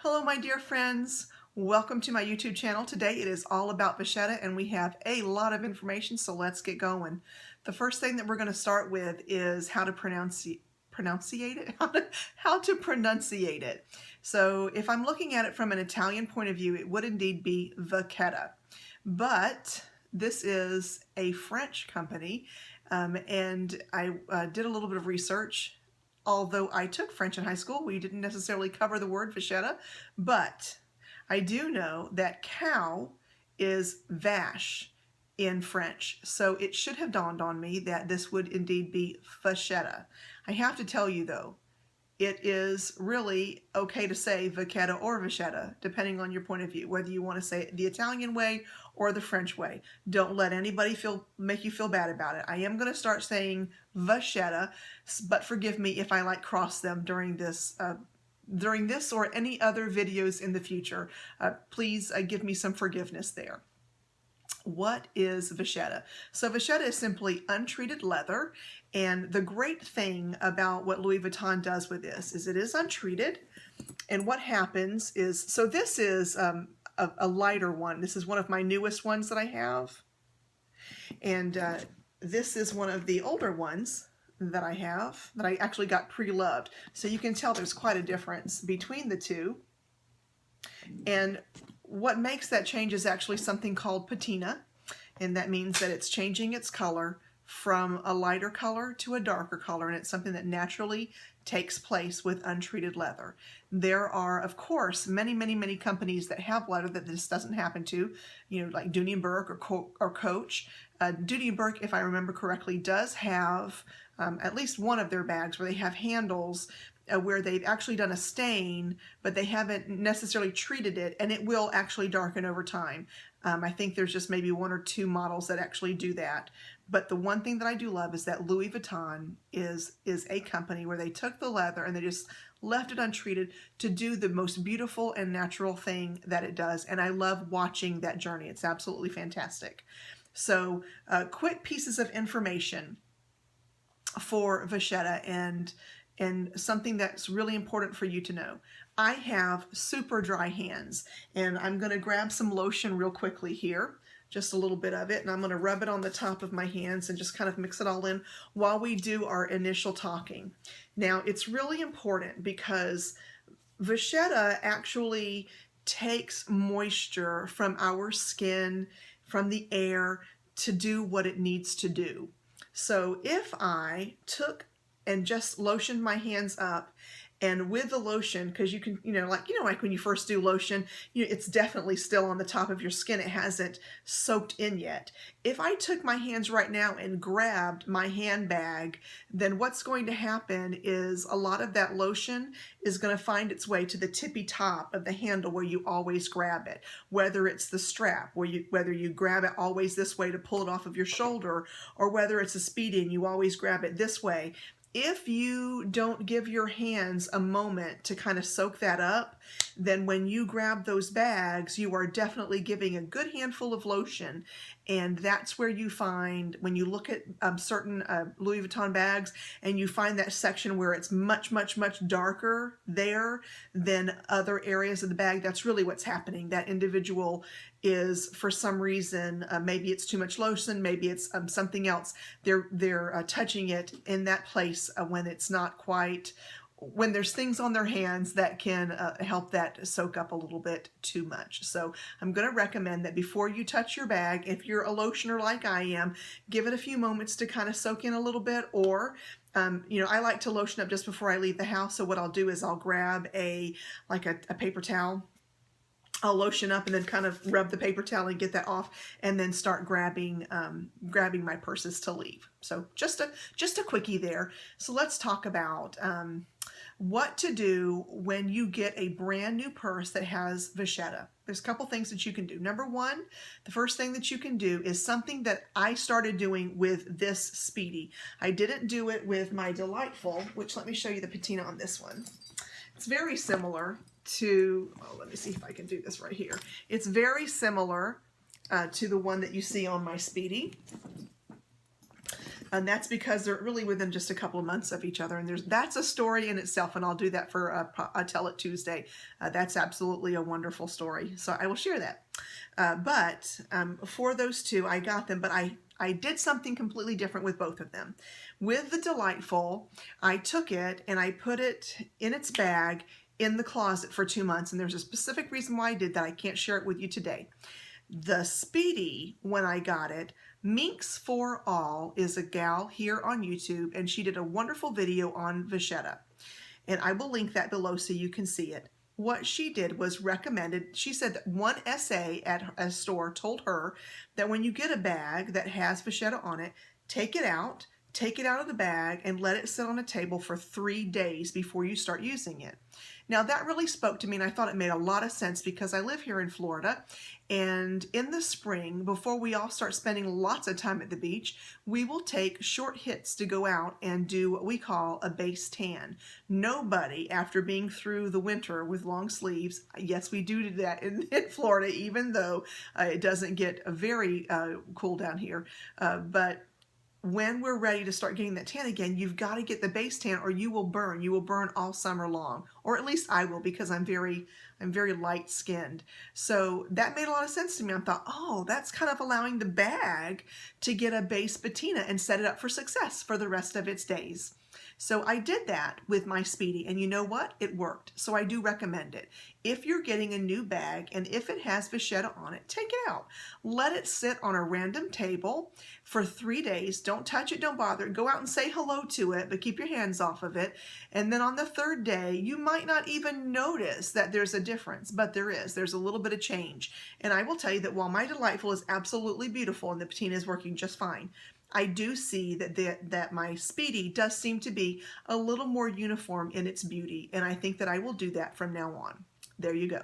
Hello my dear friends, welcome to my YouTube channel. Today it is all about Vachetta and we have a lot of information, so let's get going. The first thing that we're going to start with is how to pronunciate it. So if I'm looking at it from an Italian point of view, it would indeed be Vachetta, but this is a French company, and I did a little bit of research. Although I took French in high school, we didn't necessarily cover the word Vachetta, but I do know that cow is vache in French, so it should have dawned on me that this would indeed be Vachetta. I have to tell you though, it is really okay to say Vachetta or Vachetta, depending on your point of view, whether you want to say it the Italian way or the French way. Don't let anybody make you feel bad about it. I am going to start saying Vachetta, but forgive me if I cross them during this or any other videos in the future. Please give me some forgiveness there. What is Vachetta? So Vachetta is simply untreated leather, and the great thing about what Louis Vuitton does with this is it is untreated, and what happens is, so this is a lighter one. This is one of my newest ones that I have, and this is one of the older ones that I have that I actually got pre-loved. So you can tell there's quite a difference between the two, and what makes that change is actually something called patina, and that means that it's changing its color from a lighter color to a darker color, and it's something that naturally takes place with untreated leather. There are, of course, many companies that have leather that this doesn't happen to, like Dooney & Bourke or Coach. Dooney & Bourke, if I remember correctly, does have at least one of their bags where they have handles where they've actually done a stain, but they haven't necessarily treated it, and it will actually darken over time. I think there's just maybe one or two models that actually do that. But the one thing that I do love is that Louis Vuitton is a company where they took the leather and they just left it untreated to do the most beautiful and natural thing that it does. And I love watching that journey. It's absolutely fantastic. So quick pieces of information for Vachetta and something that's really important for you to know. I have super dry hands, and I'm going to grab some lotion real quickly here, just a little bit of it, and I'm going to rub it on the top of my hands and just kind of mix it all in while we do our initial talking. Now, it's really important because Vachetta actually takes moisture from our skin, from the air, to do what it needs to do. So if I took and just lotioned my hands up, and with the lotion, because you can, like when you first do lotion, it's definitely still on the top of your skin. It hasn't soaked in yet. If I took my hands right now and grabbed my handbag, then what's going to happen is a lot of that lotion is going to find its way to the tippy top of the handle where you always grab it, whether it's the strap, whether you grab it always this way to pull it off of your shoulder, or whether it's a speedy and you always grab it this way. If you don't give your hands a moment to kind of soak that up, then when you grab those bags, you are definitely giving a good handful of lotion. And that's where you find, when you look at certain Louis Vuitton bags, and you find that section where it's much darker there than other areas of the bag, that's really what's happening. That individual is, for some reason, maybe it's too much lotion, maybe it's something else. They're touching it in that place when it's not quite, when there's things on their hands that can help that soak up a little bit too much. So I'm going to recommend that before you touch your bag, if you're a lotioner like I am, give it a few moments to kind of soak in a little bit, or I like to lotion up just before I leave the house. So what I'll do is I'll grab a paper towel. I'll lotion up and then kind of rub the paper towel and get that off, and then start grabbing my purses to leave. So just a quickie there. So let's talk about what to do when you get a brand new purse that has Vachetta. There's a couple things that you can do. Number one, the first thing that you can do is something that I started doing with this Speedy. I didn't do it with my Delightful, which, let me show you the patina on this one. It's very similar to, let me see if I can do this right here. It's very similar to the one that you see on my Speedy. And that's because they're really within just a couple of months of each other. And that's a story in itself, and I'll do that for a Tell It Tuesday. That's absolutely a wonderful story. So I will share that. But for those two, I got them, but I did something completely different with both of them. With the Delightful, I took it and I put it in its bag in the closet for 2 months. And there's a specific reason why I did that. I can't share it with you today. The Speedy, when I got it, Minx for All is a gal here on YouTube, and she did a wonderful video on Vachetta. And I will link that below so you can see it. What she did was recommended, she said that one SA at a store told her that when you get a bag that has Vachetta on it, take it out of the bag, and let it sit on a table for 3 days before you start using it. Now that really spoke to me, and I thought it made a lot of sense because I live here in Florida, and in the spring, before we all start spending lots of time at the beach, we will take short hits to go out and do what we call a base tan. Nobody, after being through the winter with long sleeves, yes, we do that in Florida, even though it doesn't get very cool down here, but when we're ready to start getting that tan again, you've got to get the base tan or you will burn. You will burn all summer long, or at least I will, because I'm very light skinned. So that made a lot of sense to me. I thought, oh, that's kind of allowing the bag to get a base patina and set it up for success for the rest of its days. So I did that with my Speedy, and you know what? It worked. So I do recommend it. If you're getting a new bag and if it has Vachetta on it, take it out. Let it sit on a random table for 3 days. Don't touch it, don't bother. Go out and say hello to it, but keep your hands off of it. And then on the 3rd day, you might not even notice that there's a difference, but there is. There's a little bit of change. And I will tell you that while my Delightful is absolutely beautiful and the patina is working just fine, I do see that my Speedy does seem to be a little more uniform in its beauty, and I think that I will do that from now on. There you go.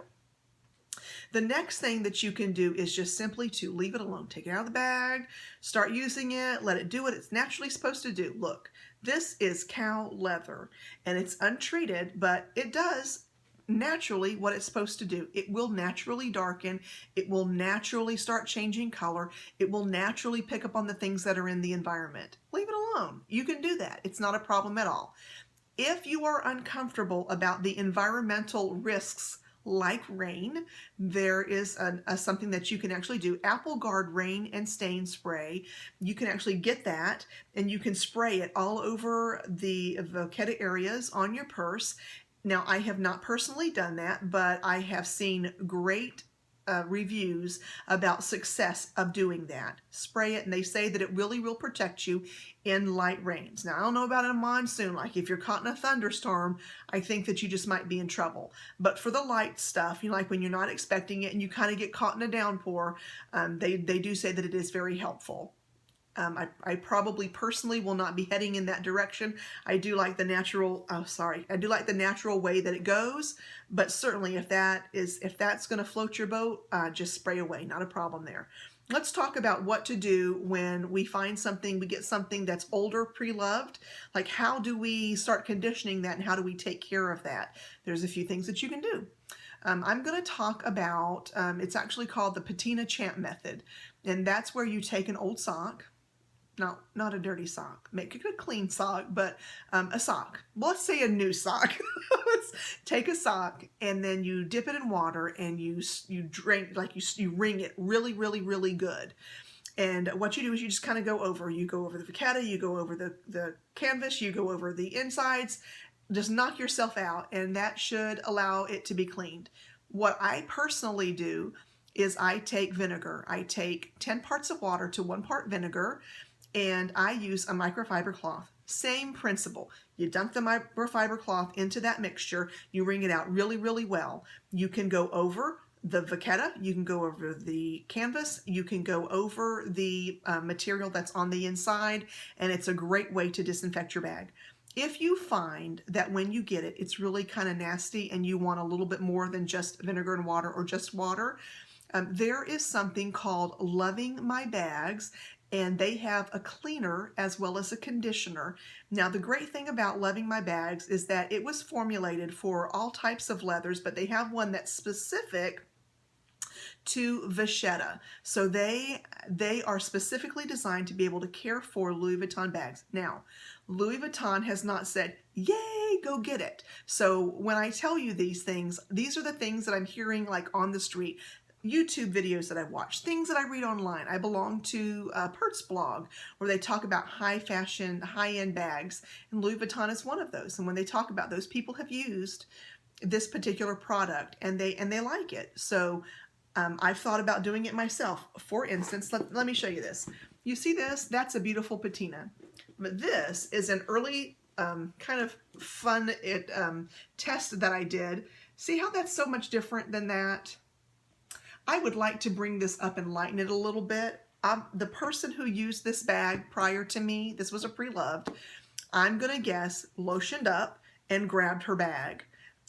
The next thing that you can do is just simply to leave it alone. Take it out of the bag, start using it, let it do what it's naturally supposed to do. Look, this is cow leather, and it's untreated, but it does naturally what it's supposed to do. It will naturally darken. It will naturally start changing color. It will naturally pick up on the things that are in the environment. Leave it alone. You can do that. It's not a problem at all. If you are uncomfortable about the environmental risks like rain, there is something that you can actually do. Apple Guard Rain and Stain Spray. You can actually get that and you can spray it all over the Vachetta areas on your purse. Now, I have not personally done that, but I have seen great reviews about success of doing that. Spray it, and they say that it really will protect you in light rains. Now, I don't know about a monsoon. Like if you're caught in a thunderstorm, I think that you just might be in trouble. But for the light stuff, you know, like when you're not expecting it and you kind of get caught in a downpour, they do say that it is very helpful. I probably personally will not be heading in that direction. I do like the natural, I do like the natural way that it goes, but certainly if that's going to float your boat, just spray away, not a problem there. Let's talk about what to do when we find something, we get something that's older, pre-loved. Like how do we start conditioning that and how do we take care of that? There's a few things that you can do. I'm going to talk about, it's actually called the Patina Champ method, and that's where you take an old sock. No, not a dirty sock. Make a clean sock, but a sock. Well, let's say a new sock. Let's take a sock and then you dip it in water and you drink, like you wring it really, really, really good. And what you do is you just kind of go over the Vachetta, you go over the canvas, you go over the insides, just knock yourself out, and that should allow it to be cleaned. What I personally do is I take vinegar. I take 10 parts of water to 1 part vinegar, and I use a microfiber cloth. Same principle. You dump the microfiber cloth into that mixture, you wring it out really, really well. You can go over the Vachetta, you can go over the canvas, you can go over the material that's on the inside, and it's a great way to disinfect your bag. If you find that when you get it, it's really kind of nasty and you want a little bit more than just vinegar and water or just water, there is something called Loving My Bags, and they have a cleaner as well as a conditioner. Now, the great thing about Loving My Bags is that it was formulated for all types of leathers, but they have one that's specific to Vachetta. So they are specifically designed to be able to care for Louis Vuitton bags. Now, Louis Vuitton has not said, yay, go get it. So when I tell you these things, these are the things that I'm hearing like on the street. YouTube videos that I've watched, things that I read online. I belong to Pert's blog where they talk about high fashion, high-end bags, and Louis Vuitton is one of those. And when they talk about those, people have used this particular product and they like it. So I've thought about doing it myself. For instance, let me show you this. You see this? That's a beautiful patina. But this is an early kind of fun test that I did. See how that's so much different than that? I would like to bring this up and lighten it a little bit. The person who used this bag prior to me, this was a pre-loved, I'm going to guess lotioned up and grabbed her bag.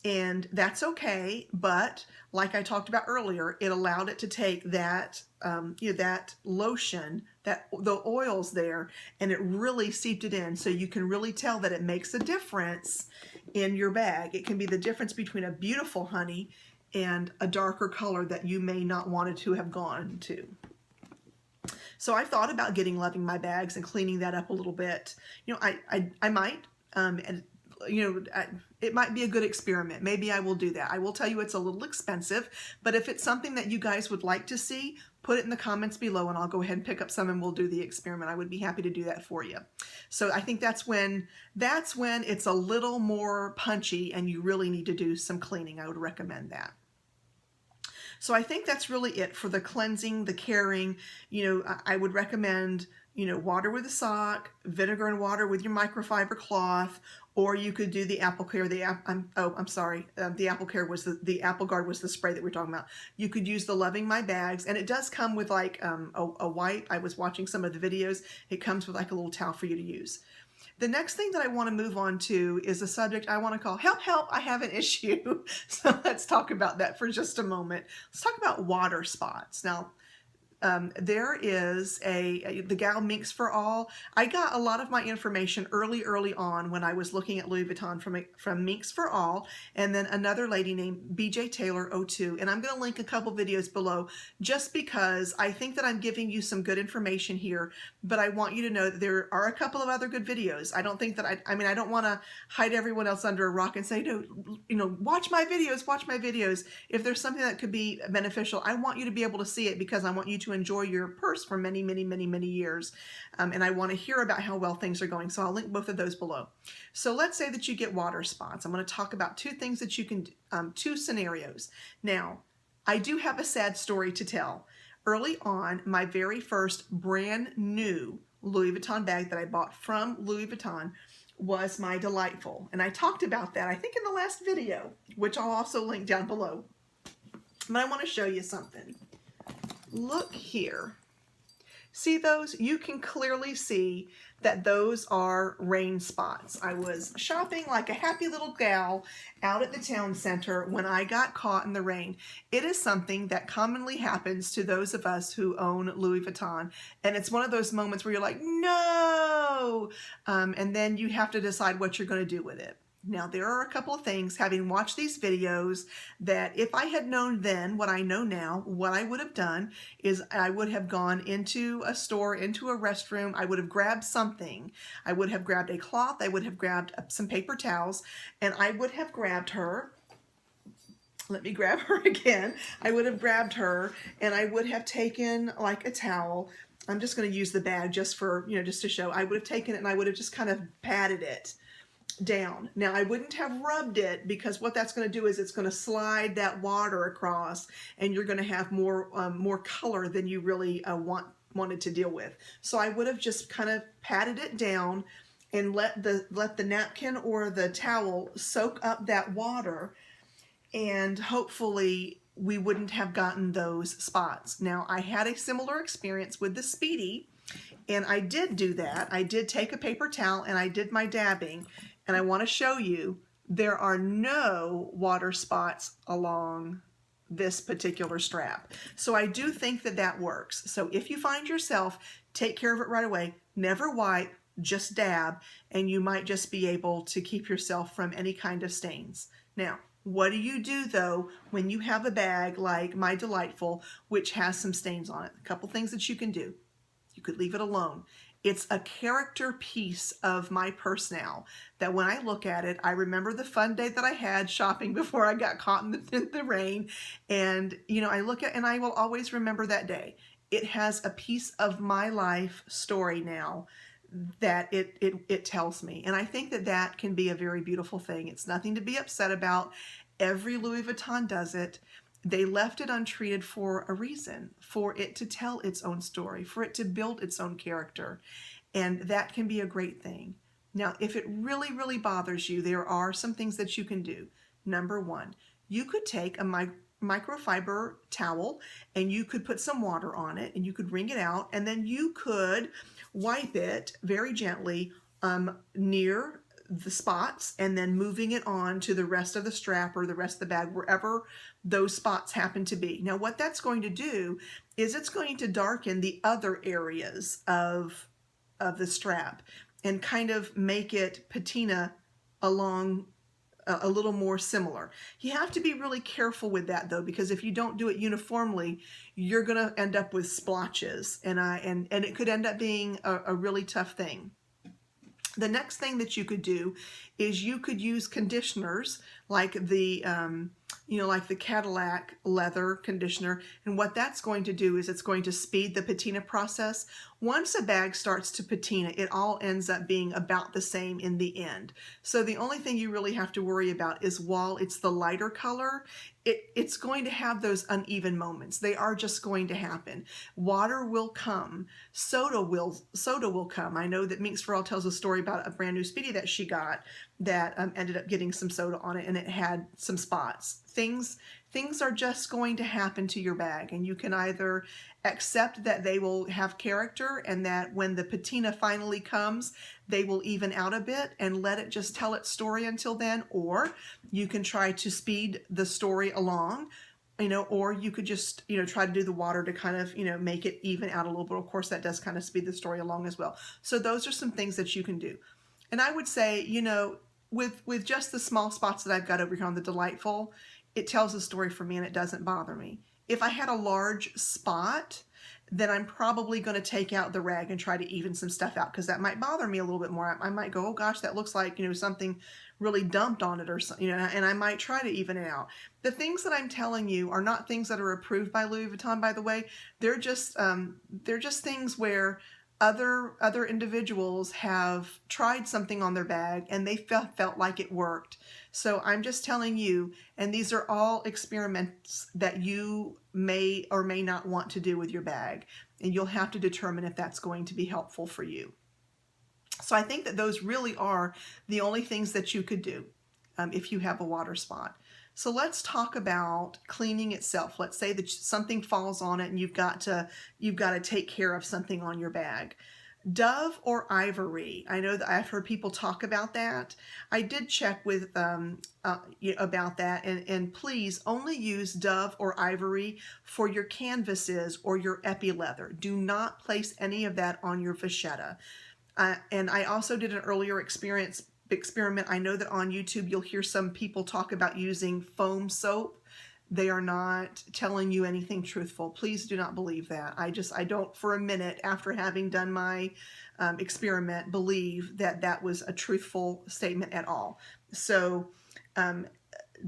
And that's okay, but like I talked about earlier, it allowed it to take that, that lotion, the oils there, and it really seeped it in. So you can really tell that it makes a difference in your bag. It can be the difference between a beautiful honey and a darker color that you may not wanted to have gone to. So I thought about getting Loving My Bags and cleaning that up a little bit. You know, I might, and you know, it might be a good experiment. Maybe I will do that. I will tell you it's a little expensive, but if it's something that you guys would like to see, put it in the comments below and I'll go ahead and pick up some and we'll do the experiment. I would be happy to do that for you. So I think that's when it's a little more punchy and you really need to do some cleaning. I would recommend that. So I think that's really it for the cleansing, the caring. You know, I would recommend, you know, water with a sock, vinegar and water with your microfiber cloth, or you could do the Apple Care. The Apple Care was the Apple Guard was the spray that we're talking about. You could use the Loving My Bags, and it does come with like a wipe. I was watching some of the videos. It comes with like a little towel for you to use. The next thing that I want to move on to is a subject I want to call Help, Help, I Have an Issue. So let's talk about that for just a moment. Let's talk about water spots. Now, there is the gal Minx for All. I got a lot of my information early on when I was looking at Louis Vuitton from Minx for All, and then another lady named BJ Taylor 02. And I'm going to link a couple videos below just because I think that I'm giving you some good information here, but I want you to know that there are a couple of other good videos. I don't think that I mean, I don't want to hide everyone else under a rock and say, no, you know, watch my videos, watch my videos. If there's something that could be beneficial, I want you to be able to see it because I want you to enjoy your purse for many years. And I want to hear about how well things are going. So I'll link both of those below. So let's say that you get water spots. I'm going to talk about two things that you can, two scenarios. Now, I do have a sad story to tell. Early on, my very first brand new Louis Vuitton bag that I bought from Louis Vuitton was my Delightful. And I talked about that, I think, in the last video, which I'll also link down below. But I want to show you something. Look here. See those? You can clearly see that those are rain spots. I was shopping like a happy little gal out at the town center when I got caught in the rain. It is something that commonly happens to those of us who own Louis Vuitton. And it's one of those moments where you're like, no! And then you have to decide what you're going to do with it. Now, there are a couple of things, having watched these videos, that if I had known then what I know now, what I would have done is I would have gone into a store, into a restroom, I would have grabbed something. I would have grabbed a cloth, I would have grabbed some paper towels, and I would have grabbed her. Let me grab her again. I would have grabbed her, and I would have taken like a towel. I'm just going to use the bag just for, you know, just to show. I would have taken it and I would have just kind of patted it down. Now, I wouldn't have rubbed it because what that's going to do is it's going to slide that water across and you're going to have more color than you really wanted to deal with. So I would have just kind of patted it down and let the napkin or the towel soak up that water, and hopefully we wouldn't have gotten those spots. Now, I had a similar experience with the Speedy, and I did do that. I did take a paper towel and I did my dabbing. And I want to show you there are no water spots along this particular strap. So I do think that that works. So if you find yourself, take care of it right away. Never wipe, just dab, and you might just be able to keep yourself from any kind of stains. Now, What do you do though when you have a bag like my Delightful, which has some stains on it? A couple things that you can do. You could leave it alone. It's a character piece of my purse now that when I look at it, I remember the fun day that I had shopping before I got caught in the rain. And, you know, I look at, and I will always remember that day. It has a piece of my life story now that it tells me. And I think that that can be a very beautiful thing. It's nothing to be upset about. Every Louis Vuitton does it. They left it untreated for a reason, for it to tell its own story, for it to build its own character. And that can be a great thing. Now, if it really, really bothers you, there are some things that you can do. Number one, you could take a microfiber towel and you could put some water on it and you could wring it out, and then you could wipe it very gently near the spots and then moving it on to the rest of the strap or the rest of the bag, wherever those spots happen to be. Now, what that's going to do is it's going to darken the other areas of the strap and kind of make it patina along a little more similar. You have to be really careful with that though, because if you don't do it uniformly, you're going to end up with splotches, and it could end up being a really tough thing. The next thing that you could do is you could use conditioners like the like the Cadillac leather conditioner, and what that's going to do is it's going to speed the patina process. Once a bag starts to patina, it all ends up being about the same in the end. So the only thing you really have to worry about is while it's the lighter color, it's going to have those uneven moments. They are just going to happen. Water will come. Soda will come. I know that Minx for All tells a story about a brand new Speedy that she got that ended up getting some soda on it, and it had some spots. Things are just going to happen to your bag, and you can either accept that they will have character and that when the patina finally comes, they will even out a bit and let it just tell its story until then, or you can try to speed the story along, or you could just, try to do the water to kind of, make it even out a little bit. Of course, that does kind of speed the story along as well. So those are some things that you can do. And I would say, with just the small spots that I've got over here on the Delightful, it tells a story for me and it doesn't bother me. If I had a large spot, then I'm probably going to take out the rag and try to even some stuff out, because that might bother me a little bit more. I might go, oh gosh, that looks like, something really dumped on it or something, and I might try to even it out. The things that I'm telling you are not things that are approved by Louis Vuitton, by the way. They're just things where other individuals have tried something on their bag and they felt like it worked. So I'm just telling you, and these are all experiments that you may or may not want to do with your bag, and you'll have to determine if that's going to be helpful for you. So I think that those really are the only things that you could do if you have a water spot. So let's talk about cleaning itself. Let's say that something falls on it and you've got to take care of something on your bag. Dove or ivory? I know that I've heard people talk about that. I did check with about that, and please only use Dove or ivory for your canvases or your epi leather. Do not place any of that on your Vachetta. And I also did an earlier experiment. I know that on YouTube you'll hear some people talk about using foam soap. They are not telling you anything truthful. Please do not believe that. I don't for a minute, after having done my experiment, believe that that was a truthful statement at all. So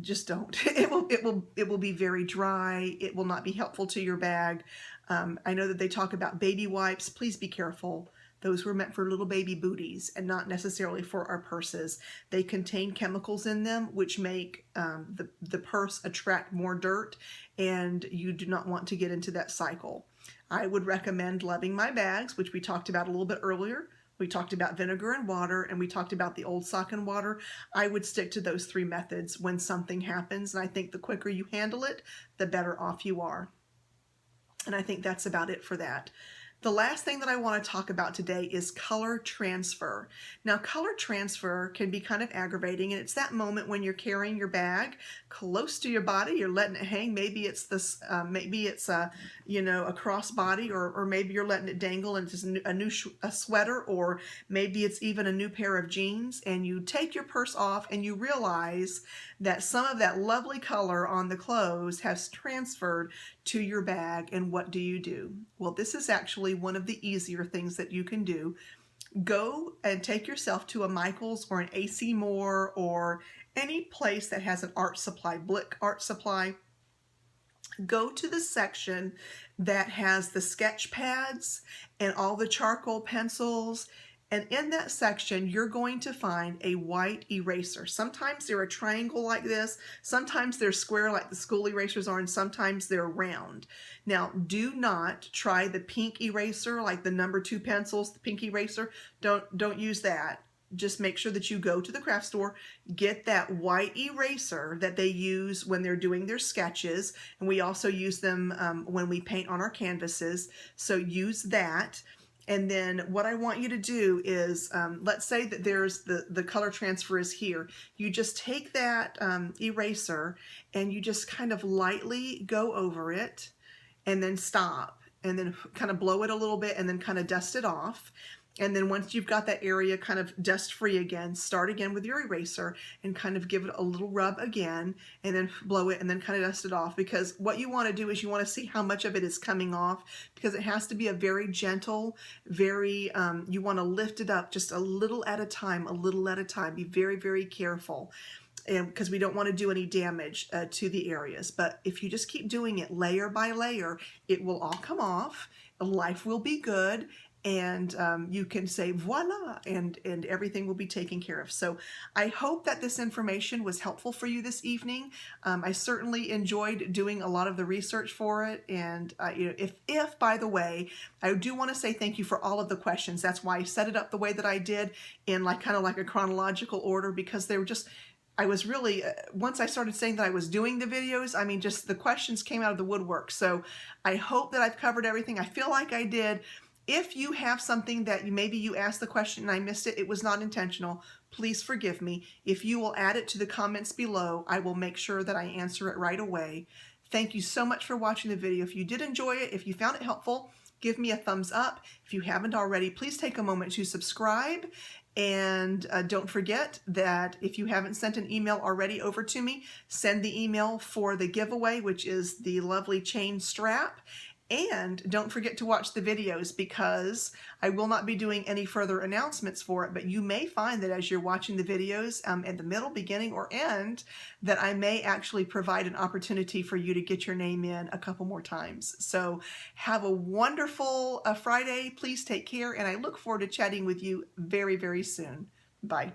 just don't. It will be very dry. It will not be helpful to your bag. I know that they talk about baby wipes. Please be careful. Those were meant for little baby booties and not necessarily for our purses. They contain chemicals in them which make the purse attract more dirt, and you do not want to get into that cycle. I would recommend Loving My Bags, which we talked about a little bit earlier. We talked about vinegar and water, and we talked about the old sock and water. I would stick to those three methods when something happens, and I think the quicker you handle it, the better off you are. And I think that's about it for that. The last thing that I want to talk about today is color transfer. Now, color transfer can be kind of aggravating, and it's that moment when you're carrying your bag close to your body, you're letting it hang. Maybe it's this, maybe it's a, you know, a crossbody, or maybe you're letting it dangle and it's a sweater, or maybe it's even a new pair of jeans, and you take your purse off and you realize that some of that lovely color on the clothes has transferred to your bag. And what do? Well, this is actually one of the easier things that you can do. Go and take yourself to a Michael's or an AC Moore or any place that has an art supply, Blick art supply. Go to the section that has the sketch pads and all the charcoal pencils. And in that section, you're going to find a white eraser. Sometimes they're a triangle like this. Sometimes they're square like the school erasers are, and sometimes they're round. Now, do not try the pink eraser like the number 2 pencils, the pink eraser. Don't use that. Just make sure that you go to the craft store, get that white eraser that they use when they're doing their sketches. And we also use them when we paint on our canvases. So use that. And then what I want you to do is, let's say that there's the color transfer is here. You just take that eraser and you just kind of lightly go over it and then stop and then kind of blow it a little bit and then kind of dust it off. And then once you've got that area kind of dust free again, start again with your eraser and kind of give it a little rub again and then blow it and then kind of dust it off, because what you want to do is you want to see how much of it is coming off, because it has to be a very gentle, very, you want to lift it up just a little at a time, Be very, very careful. And because we don't want to do any damage to the areas. But if you just keep doing it layer by layer, it will all come off. Life will be good. And you can say voila, and everything will be taken care of. So I hope that this information was helpful for you this evening. I certainly enjoyed doing a lot of the research for it. And you know, if by the way, I do want to say thank you for all of the questions. That's why I set it up the way that I did, in like kind of like a chronological order, because they were just, I was really, once I started saying that I was doing the videos, I mean, just the questions came out of the woodwork. So I hope that I've covered everything. I feel like I did. If you have something that maybe you asked the question and I missed it, it was not intentional, please forgive me. If you will add it to the comments below, I will make sure that I answer it right away. Thank you so much for watching the video. If you did enjoy it, if you found it helpful, give me a thumbs up. If you haven't already, please take a moment to subscribe. And don't forget that if you haven't sent an email already over to me, send the email for the giveaway, which is the lovely chain strap. And don't forget to watch the videos, because I will not be doing any further announcements for it, but you may find that as you're watching the videos in the middle, beginning, or end, that I may actually provide an opportunity for you to get your name in a couple more times. So have a wonderful Friday. Please take care, and I look forward to chatting with you very, very soon. Bye.